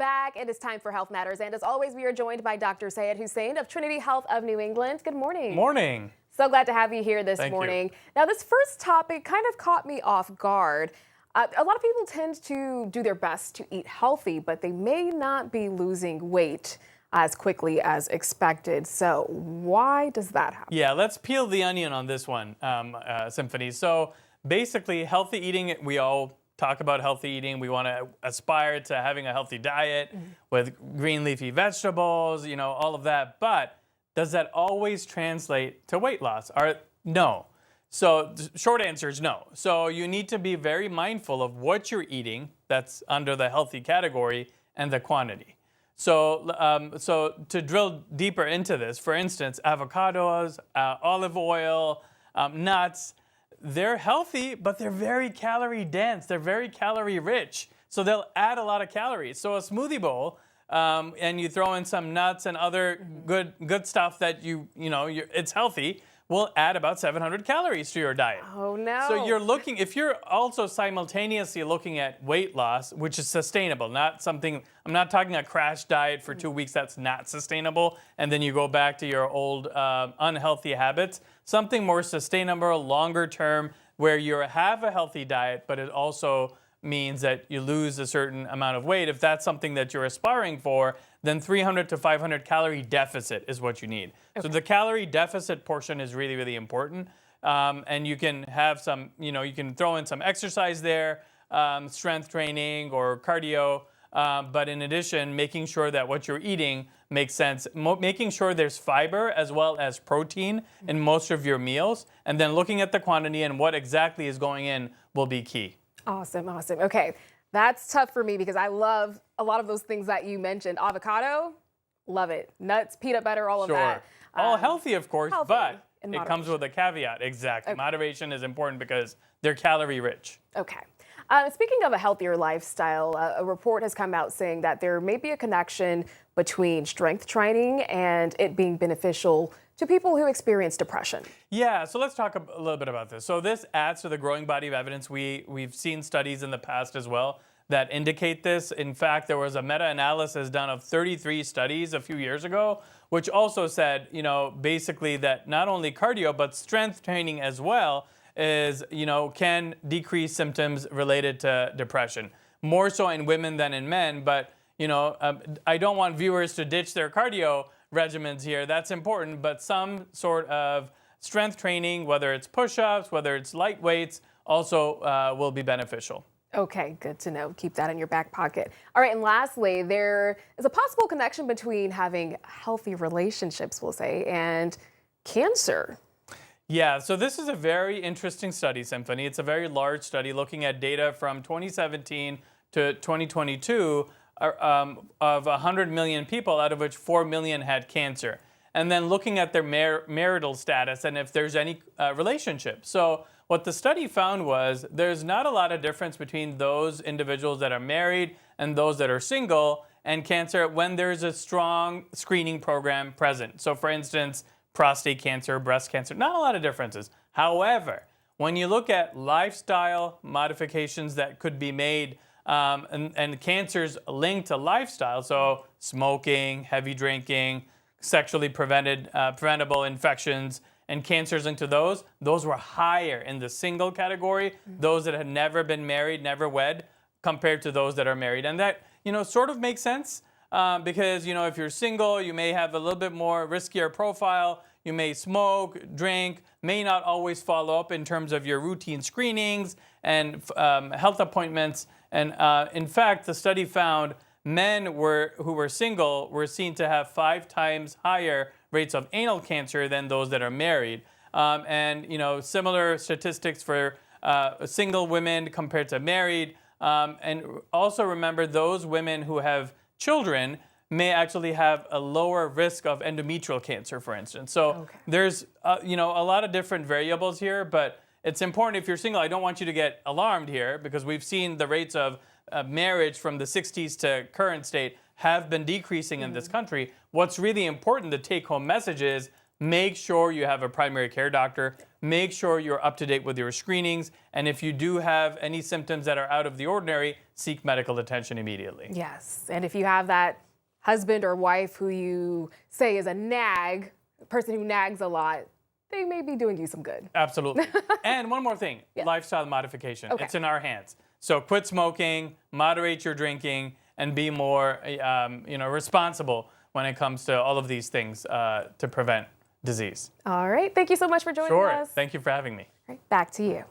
back. It is time for Health Matters. And as always, we are joined by Dr. Syed Hussain of Trinity Health of New England. Good morning. Morning. So glad to have you here this Thank morning. you. Now, this first topic kind of caught me off guard. A lot of people tend to do their best to eat healthy, but they may not be losing weight as quickly as expected. So why does that happen? Yeah, let's peel the onion on this one, Symphonie. So basically, healthy eating, we all talk about healthy eating. We want to aspire to having a healthy diet with green leafy vegetables, all of that. But does that always translate to weight loss? No. So the short answer is no. So you need to be very mindful of what you're eating that's under the healthy category and the quantity. So to drill deeper into this, for instance, avocados, olive oil, nuts, they're healthy, but they're very calorie dense. They're very calorie rich. So they'll add a lot of calories. So a smoothie bowl, and you throw in some nuts and other good stuff that it's healthy, will add about 700 calories to your diet. Oh, no. So if you're also simultaneously looking at weight loss, which is sustainable, not something, I'm not talking a crash diet for 2 weeks, that's not sustainable, and then you go back to your old unhealthy habits. Something more sustainable, longer term, where you have a healthy diet, but it also means that you lose a certain amount of weight. If that's something that you're aspiring for, then 300 to 500 calorie deficit is what you need. Okay. So the calorie deficit portion is really, really important. And you can have some, you can throw in some exercise there, strength training or cardio. But in addition, making sure that what you're eating makes sense, making sure there's fiber as well as protein in most of your meals, and then looking at the quantity and what exactly is going in will be key. Awesome. Okay, that's tough for me because I love a lot of those things that you mentioned. Avocado, love it. Nuts, peanut butter, all of that. All healthy, of course, but it comes with a caveat. Exactly. Okay. Moderation is important because they're calorie rich. Okay. Speaking of a healthier lifestyle, a report has come out saying that there may be a connection between strength training and it being beneficial to people who experience depression. Yeah, so let's talk a little bit about this. So this adds to the growing body of evidence. We've seen studies in the past as well that indicate this. In fact, there was a meta-analysis done of 33 studies a few years ago, which also said, basically that not only cardio, but strength training as well can decrease symptoms related to depression. More so in women than in men, but I don't want viewers to ditch their cardio regimens here. That's important, but some sort of strength training, whether it's push-ups, whether it's light weights, also will be beneficial. Okay, good to know. Keep that in your back pocket. All right, and lastly, there is a possible connection between having healthy relationships, we'll say, and cancer. Yeah, so this is a very interesting study, Symphonie. It's a very large study looking at data from 2017 to 2022 of 100 million people, out of which 4 million had cancer. And then looking at their marital status and if there's any relationship. So what the study found was there's not a lot of difference between those individuals that are married and those that are single and cancer when there's a strong screening program present. So for instance, prostate cancer, breast cancer, not a lot of differences. However, when you look at lifestyle modifications that could be made and cancers linked to lifestyle, so smoking, heavy drinking, sexually preventable infections, and cancers into those were higher in the single category, those that had never been married, never wed, compared to those that are married. And that, sort of makes sense because, if you're single, you may have a little bit more riskier profile. You may smoke, drink, may not always follow up in terms of your routine screenings and health appointments. And in fact, the study found men who were single were seen to have 5 times higher rates of anal cancer than those that are married. And similar statistics for single women compared to married. And also remember, those women who have children may actually have a lower risk of endometrial cancer, for instance. So there's a lot of different variables here, but it's important if you're single. I don't want you to get alarmed here because we've seen the rates of marriage from the 60s to current state have been decreasing in this country. What's really important, the take-home message is make sure you have a primary care doctor. make sure you're up to date with your screenings. And if you do have any symptoms that are out of the ordinary, seek medical attention immediately. Yes, and if you have that husband or wife who you say is a nag, a person who nags a lot, they may be doing you some good. Absolutely. And one more thing, lifestyle modification. Okay. It's in our hands. So quit smoking, moderate your drinking, and be more responsible when it comes to all of these things to prevent disease. All right, thank you so much for joining us. Sure, thank you for having me. All right, back to you.